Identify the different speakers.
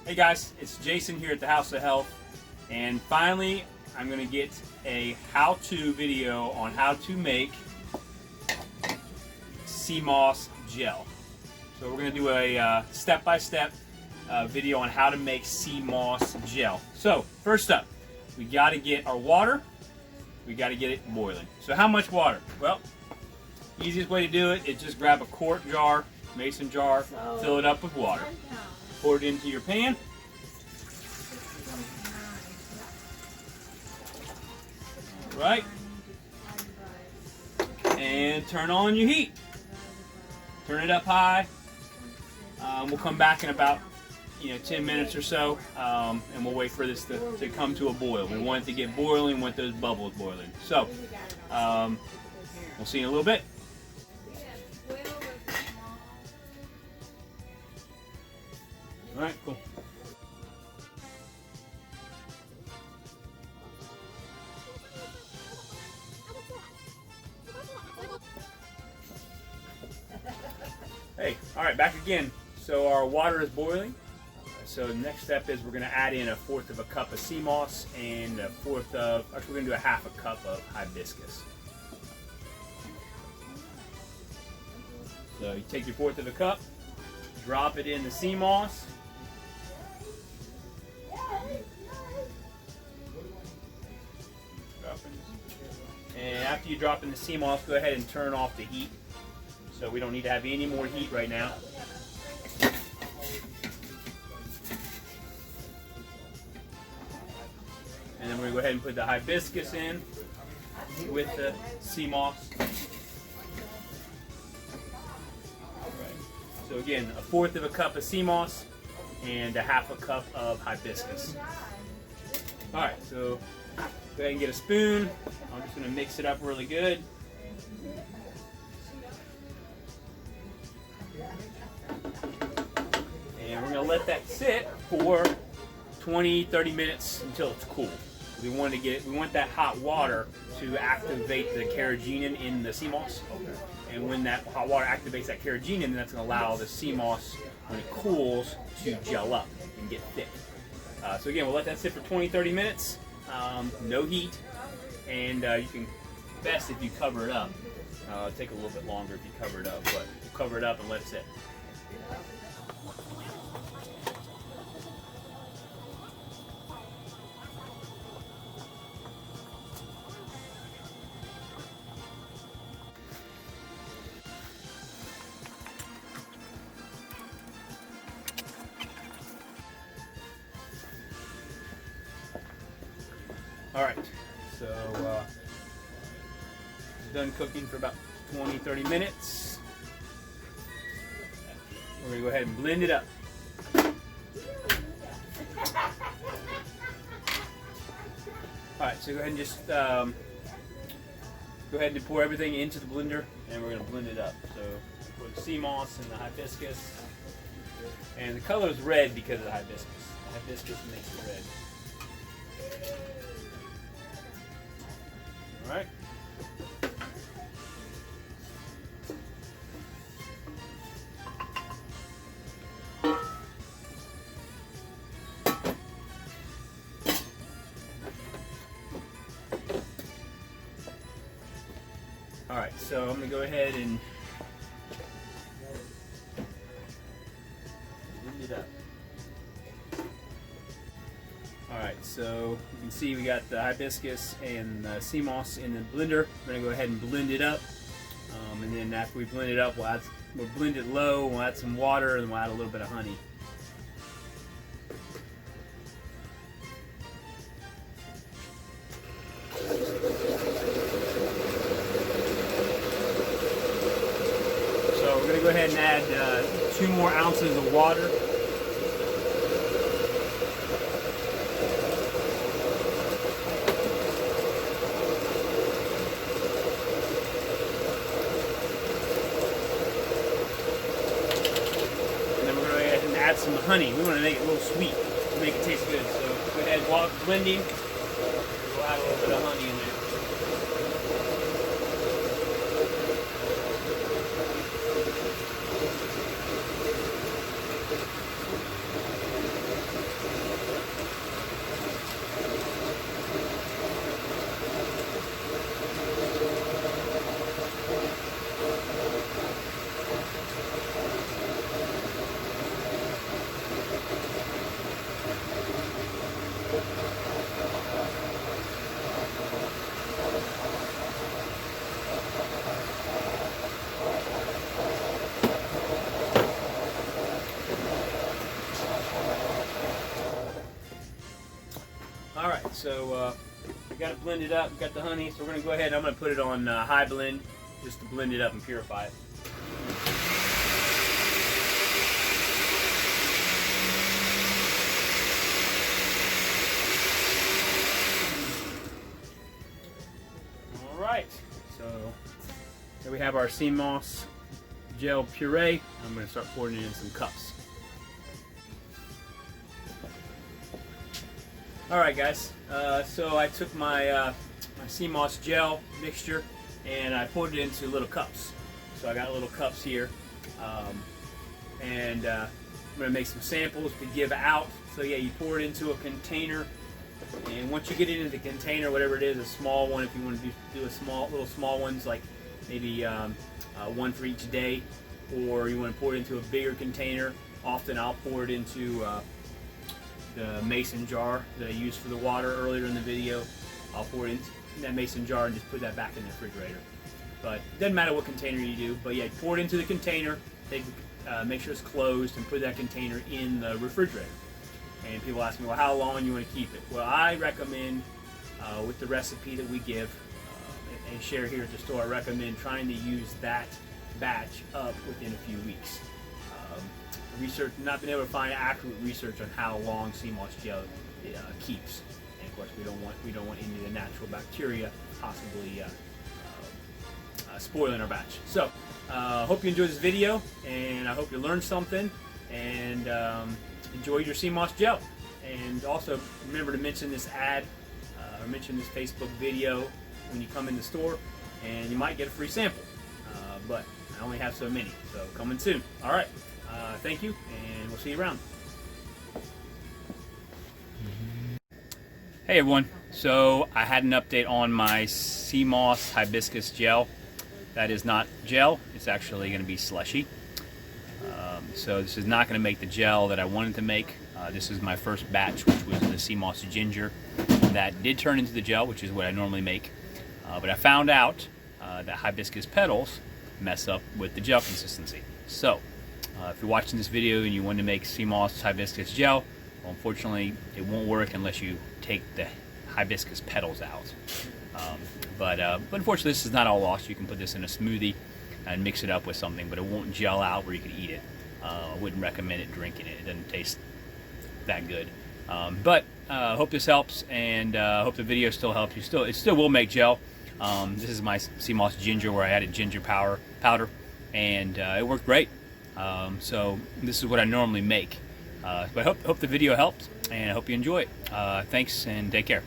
Speaker 1: Hey guys, it's Jason here at the House of Health, and finally I'm going to get a how-to video on how to make sea moss gel. So we're going to do a step-by-step video on how to make sea moss gel. So first up, we got to get our water, we got to get it boiling. So how much water? Well, easiest way to do it is just grab a quart jar, mason jar, fill it up with water. Pour it into your pan. Right. And turn on your heat. Turn it up high. We'll come back in about 10 minutes or so, and we'll wait for this to come to a boil. We want it to get boiling, we want those bubbles boiling. So, we'll see you in a little bit. All right, cool. Hey, all right, back again. So our water is boiling. So the next step is we're going to add in 1/4 cup of sea moss and we're going to do 1/2 cup of hibiscus. So you take your 1/4 cup, drop it in the sea moss. And after you drop in the sea moss, go ahead and turn off the heat. So we don't need to have any more heat right now. And then we're going to go ahead and put the hibiscus in with the sea moss. Right. So again, 1/4 cup of sea moss and 1/2 cup of hibiscus. Alright, so go ahead and get a spoon. I'm just going to mix it up really good. And we're going to let that sit for 20-30 minutes until it's cool. We want that hot water to activate the carrageenan in the sea moss. And when that hot water activates that carrageenan, that's going to allow the sea moss, when it cools, to gel up and get thick. So again, we'll let that sit for 20-30 minutes. No heat, and you can best if you cover it up. It'll take a little bit longer if you cover it up, but we'll cover it up and let it sit. Alright, so it's done cooking for about 20-30 minutes. We're going to go ahead and blend it up. Alright, so go ahead and just go ahead and pour everything into the blender, and we're going to blend it up. So put the sea moss and the hibiscus, and the color is red because of the hibiscus. The hibiscus makes it red. Alright. Alright, so I'm going to go ahead and blend it up. Alright, so you can see we got the hibiscus and the sea moss in the blender. We're going to go ahead and blend it up. And then after we blend it up, we'll blend it low, we'll add some water, and we'll add a little bit of honey. So we're going to go ahead and add 2 more ounces of water. Add some honey. We want to make it a little sweet to make it taste good. So go ahead while it's blending, we'll add a little bit of honey in there. All right, so we got it blended up. We got the honey, so we're gonna go ahead. I'm gonna put it on high blend just to blend it up and purify it. All right, so here we have our sea moss gel puree. I'm gonna start pouring it in some cups. All right, guys. So I took my my sea moss gel mixture and I poured it into little cups. So I got little cups here, and I'm gonna make some samples to give out. So yeah, you pour it into a container, and once you get it into the container, whatever it is, a small one, if you want to do a little small ones, like maybe one for each day, or you want to pour it into a bigger container. Often I'll pour it into the mason jar that I used for the water earlier in the video. I'll pour it into that mason jar and just put that back in the refrigerator. But it doesn't matter what container you do, but yeah, pour it into the container, make sure it's closed, and put that container in the refrigerator. And people ask me, well, how long you want to keep it? Well, I recommend, with the recipe that we give and share here at the store, I recommend trying to use that batch up within a few weeks. Research, not been able to find accurate research on how long sea moss gel keeps, and of course we don't want any of the natural bacteria possibly spoiling our batch. So hope you enjoyed this video, and I hope you learned something, and enjoy your sea moss gel. And also remember to mention this ad or mention this Facebook video when you come in the store, and you might get a free sample. But I only have so many, so coming soon. All right. Thank you, and we'll see you around. Hey everyone, so I had an update on my sea moss hibiscus gel. That is not gel, it's actually going to be slushy. So this is not going to make the gel that I wanted to make. This is my first batch, which was the sea moss ginger. That did turn into the gel, which is what I normally make. But I found out that hibiscus petals mess up with the gel consistency. So if you're watching this video and you want to make sea moss hibiscus gel, well, unfortunately it won't work unless you take the hibiscus petals out. But unfortunately this is not all lost. You can put this in a smoothie and mix it up with something, but it won't gel out where you can eat it. I wouldn't recommend it drinking it. It doesn't taste that good. But hope this helps, and hope the video still helps you. It still will make gel. This is my sea moss ginger where I added ginger powder, and it worked great. So this is what I normally make. But I hope the video helped, and I hope you enjoy it. Thanks, and take care.